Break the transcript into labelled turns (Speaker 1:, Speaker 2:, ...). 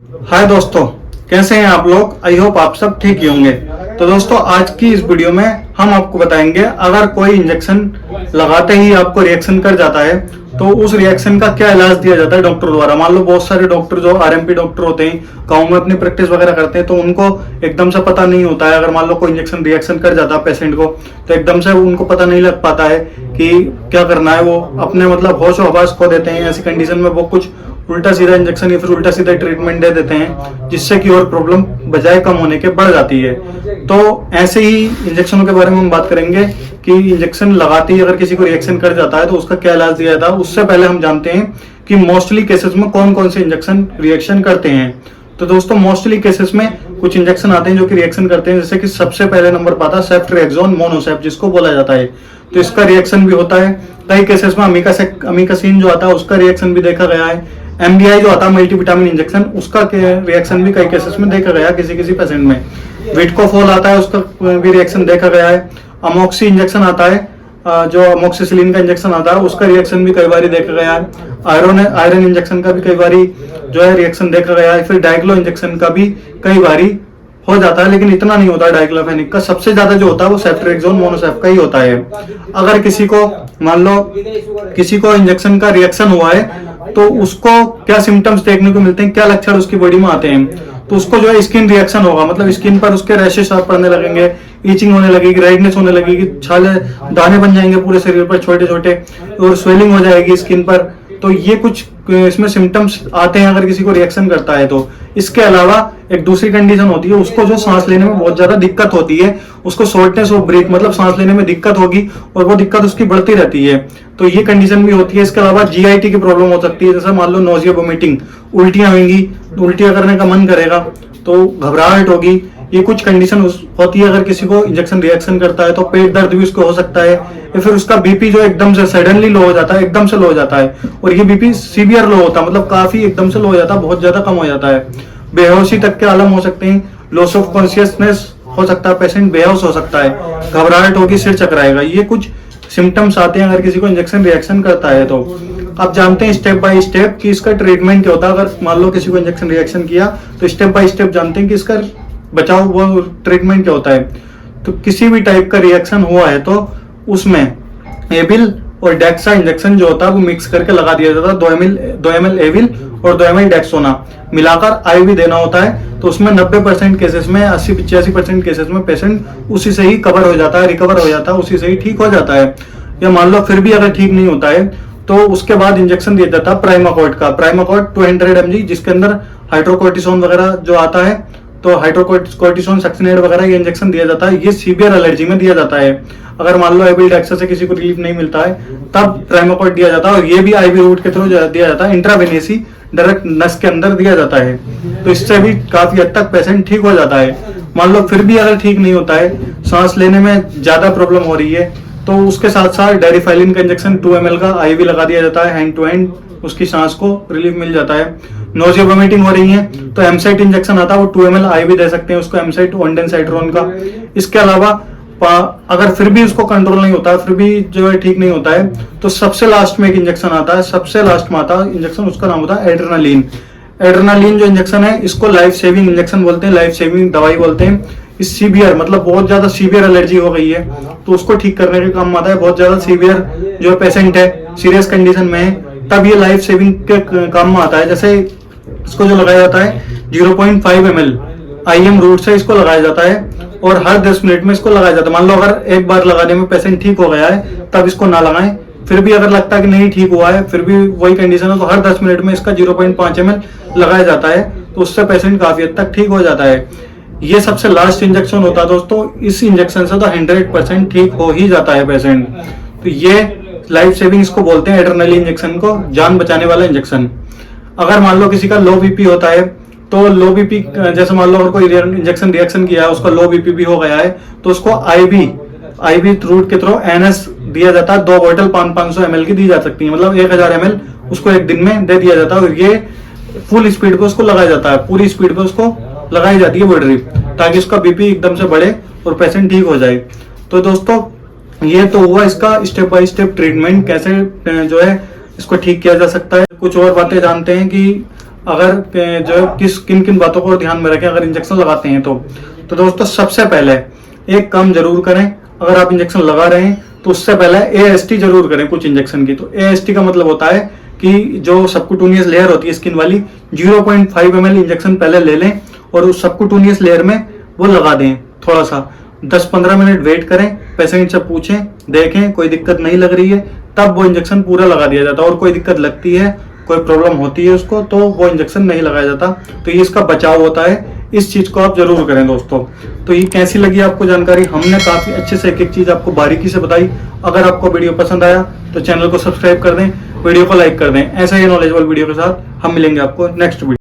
Speaker 1: हाय दोस्तों, कैसे हैं आप लोग। आई होप आप सब ठीक ही होंगे। तो दोस्तों, आज की इस वीडियो में हम आपको बताएंगे अगर कोई इंजेक्शन लगाते ही आपको रिएक्शन कर जाता है तो उस रिएक्शन का क्या इलाज दिया जाता है डॉक्टर द्वारा। मान लो बहुत सारे डॉक्टर जो आरएमपी डॉक्टर होते हैं, गाँव में अपनी प्रैक्टिस वगैरह करते हैं, तो उनको एकदम से पता नहीं होता है। अगर मान लो कोई इंजेक्शन रिएक्शन कर जाता है पेशेंट को, तो एकदम से उनको पता नहीं लग पाता है कि क्या करना है। वो अपने मतलब होश हवास खो देते हैं। ऐसी कंडीशन में वो कुछ उल्टा सीधा इंजेक्शन या फिर उल्टा सीधा ट्रीटमेंट दे देते हैं, जिससे कि और प्रॉब्लम बजाय कम होने के बढ़ जाती है। तो ऐसे ही इंजेक्शनों के बारे में हम बात करेंगे कि इंजेक्शन लगाते ही अगर किसी को रिएक्शन कर जाता है तो उसका क्या इलाज दिया जाता है। उससे पहले हम जानते हैं कि मोस्टली केसेस में कौन कौन से इंजेक्शन रिएक्शन करते हैं। तो दोस्तों, मोस्टली केसेस में कुछ इंजेक्शन आते हैं जो कि रिएक्शन करते हैं, जैसे कि सबसे पहले नंबर पर आता है सेफ्ट्रिएक्सोन मोनोसेफ, जिसको बोला जाता है। तो इसका रिएक्शन भी होता है। कई केसेस में अमीकासिन जो आता है उसका रिएक्शन भी देखा गया है। एमडीआई जो आता है मल्टीविटामिन इंजेक्शन, उसका रिएक्शन भी कई केसेस में देखा गया किसी किसी पेशेंट में। विटकोफोल आता है, उसका भी रिएक्शन देखा गया है। अमोक्सी इंजेक्शन आता है, जो अमोक्सिसिलिन का इंजेक्शन आता है, उसका रिएक्शन भी कई बार देखा गया है। आयरन इंजेक्शन का भी कई बार जो है रिएक्शन देखा गया है। फिर डाइक्लो इंजेक्शन का भी कई बार हो जाता है, लेकिन इतना नहीं होता है डाइक्लोफेनिक का। सबसे ज्यादा जो होता है वो सेफ्ट्रिएक्सोन मोनोसेफ का ही होता है। अगर किसी को मान लो किसी को इंजेक्शन का रिएक्शन हुआ है तो उसको क्या सिम्टम्स देखने को मिलते हैं, क्या लक्षण उसकी बॉडी में आते हैं। तो उसको जो है स्किन रिएक्शन होगा, मतलब स्किन पर उसके रैशेस पड़ने लगेंगे, ईचिंग होने लगेगी, रेडनेस होने लगेगी, छाले दाने बन जाएंगे पूरे शरीर पर छोटे छोटे, और स्वेलिंग हो जाएगी स्किन पर। तो ये कुछ इसमें सिम्टम्स आते हैं अगर किसी को रिएक्शन करता है तो। इसके अलावा एक दूसरी कंडीशन होती है, उसको जो सांस लेने में बहुत ज्यादा दिक्कत होती है, उसको शॉर्टनेस ऑफ ब्रीथ, मतलब सांस लेने में दिक्कत होगी और वो दिक्कत उसकी बढ़ती रहती है। तो ये कंडीशन भी होती है। इसके अलावा जीआईटी की प्रॉब्लम हो सकती है, जैसे मान लो नोजिया, वोमिटिंग, उल्टियां होंगी, उल्टियां करने का मन करेगा, तो घबराहट होगी। ये कुछ कंडीशन होती है अगर किसी को इंजेक्शन रिएक्शन करता है तो। पेट दर्द भी उसको हो सकता है, या फिर उसका बीपी जो एकदम से सडनली लो हो जाता है, एकदम से लो हो जाता है, और ये बीपी सीवियर लो होता है, मतलब काफी एकदम से लो हो जाता है, बहुत ज्यादा कम हो जाता है। बेहोशी तक के आलम हो सकते हैं, लॉस ऑफ कॉन्शियसनेस हो सकता है, पेशेंट बेहोश हो सकता है, घबराहट होगी, सिर चकराएगा। ये कुछ सिम्टम्स आते हैं अगर किसी को इंजेक्शन रिएक्शन करता है तो। अब जानते हैं स्टेप बाय स्टेप कि इसका ट्रीटमेंट क्या होता है। अगर मान लो किसी को इंजेक्शन रिएक्शन किया तो स्टेप बाय स्टेप जानते हैं कि इसका बचाव वो ट्रीटमेंट क्या होता है। तो किसी भी टाइप का रिएक्शन हुआ है तो उसमें एबिल और डेक्सा इंजेक्शन जो होता है वो मिक्स करके लगा दिया जाता है। 2 ml एबिल और 2 ml डेक्सोना मिलाकर आईवी देना होता है। तो उसमें 90% केसेस में, 80-85% केसेस में पेशेंट उसी से ही कवर हो जाता है, रिकवर हो जाता है, उसी से ही ठीक हो जाता है। या मान लो फिर भी अगर ठीक नहीं होता है तो उसके बाद इंजेक्शन दिया जाता है प्राइमाकोर्ट का। प्राइमाकोर्ट 200 mg, जिसके अंदर हाइड्रोकोर्टिसोन वगैरह जो आता है, तो हाइड्रोकोर्टिसोन सक्सिनेट वगैरह ये इंजेक्शन दिया जाता है। ये सीवियर एलर्जी में दिया जाता है। अगर मान लो एबिल डेक्सा से किसी को रिलीफ नहीं मिलता है तब प्राइमाकोर्ट दिया जाता है, और ये भी आईवी रूट के थ्रू दिया जाता है, इंट्रावेनेसी डायरेक्ट नस के अंदर दिया जाता है। तो इससे भी काफी हद तक पेशेंट ठीक हो जाता है। मान लो फिर भी अगर ठीक नहीं होता है, सांस लेने में ज्यादा प्रॉब्लम हो रही है, तो उसके साथ साथ डेरिफाइलिन का इंजेक्शन 2 ml का आईवी लगा दिया जाता है हैंड टू हैंड, उसकी सांस को रिलीफ मिल जाता है। नोजिया वोमिटिंग हो रही है तो एमसाइट इंजेक्शन आता है, वो 2 ml आईवी दे सकते हैं उसको, एमसाइट ओंडेनसाइट्रोन का। इसके अलावा अगर फिर भी उसको कंट्रोल नहीं होता, फिर भी जो है ठीक नहीं होता है, तो सबसे लास्ट में एक इंजेक्शन आता है, सबसे लास्ट में आता है इंजेक्शन, उसका नाम होता है एड्रेनालिन। एड्रेनालिन जो इंजेक्शन है इसको लाइफ सेविंग इंजेक्शन बोलते हैं, लाइफ सेविंग दवाई बोलते हैं। इस सीवियर मतलब बहुत ज्यादा सीवियर एलर्जी हो गई है तो उसको ठीक करने के काम आता है। बहुत ज्यादा सीवियर जो पेशेंट है, सीरियस कंडीशन में है, तब ये लाइफ सेविंग के काम में आता है। जैसे इसको जो लगाया जाता है 0.5 ml आईएम रूट से इसको लगाया जाता है, और हर 10 मिनट में इसको लगाया जाता है। मान लो अगर एक बार लगाने में पेशेंट ठीक हो गया है तब इसको ना लगाएं। फिर भी अगर लगता है कि नहीं ठीक हुआ है, फिर भी वही कंडीशन है, तो हर 10 मिनट में इसका 0.5 ml लगाया जाता है, तो उससे पेशेंट काफी हद तक ठीक हो जाता है। ये सबसे लास्ट इंजेक्शन होता है दोस्तों। इस इंजेक्शन से तो 100% ठीक हो ही जाता है पेशेंट। तो ये लाइफ सेविंग इसको बोलते हैं, एड्रेनालिन इंजेक्शन को, जान बचाने वाला इंजेक्शन। अगर मान लो किसी का लो बीपी होता है तो लो बीपी, जैसे मान लो अगर कोई इंजेक्शन रिएक्शन किया है, उसका लो बीपी भी हो गया है, तो उसको आईवी रूट के थ्रू एनएस दिया जाता है। 2 बॉटल 500 ml की दी जा सकती है, मतलब 1000 ml उसको एक दिन में दे दिया जाता है, और ये फुल स्पीड पे उसको लगाया जाता है, पूरी स्पीड पे उसको लगाई जाती है बॉडी ड्रिप, ताकि उसका बीपी एकदम से बढ़े और पेशेंट ठीक हो जाए। तो दोस्तों, ये तो हुआ इसका स्टेप बाय स्टेप ट्रीटमेंट, कैसे जो है इसको ठीक किया जा सकता है। कुछ और बातें जानते हैं कि अगर जो किन किन बातों को ध्यान में रखें अगर इंजेक्शन लगाते हैं तो दोस्तों सबसे पहले एक काम जरूर करें, अगर आप इंजेक्शन लगा रहे हैं तो उससे पहले AST जरूर करें कुछ इंजेक्शन की। तो AST का मतलब होता है कि जो सबक्यूटेनियस लेयर होती है स्किन वाली 0.5 ml इंजेक्शन पहले ले लें और उस सबक्यूटेनियस लेयर में वो लगा दें। थोड़ा सा 10-15 मिनट वेट करें, पेशेंट से पूछें, देखें कोई दिक्कत नहीं लग रही है तब वो इंजेक्शन पूरा लगा दिया जाता है, और कोई दिक्कत लगती है, कोई प्रॉब्लम होती है उसको, तो वो इंजेक्शन नहीं लगाया जाता। तो ये इसका बचाव होता है, इस चीज को आप जरूर करें दोस्तों। तो ये कैसी लगी आपको जानकारी? हमने काफी अच्छे से एक एक चीज आपको बारीकी से बताई। अगर आपको वीडियो पसंद आया तो चैनल को सब्सक्राइब कर दें, वीडियो को लाइक कर दें। ऐसा ही नॉलेजेबल वीडियो के साथ हम मिलेंगे आपको नेक्स्ट वीडियो।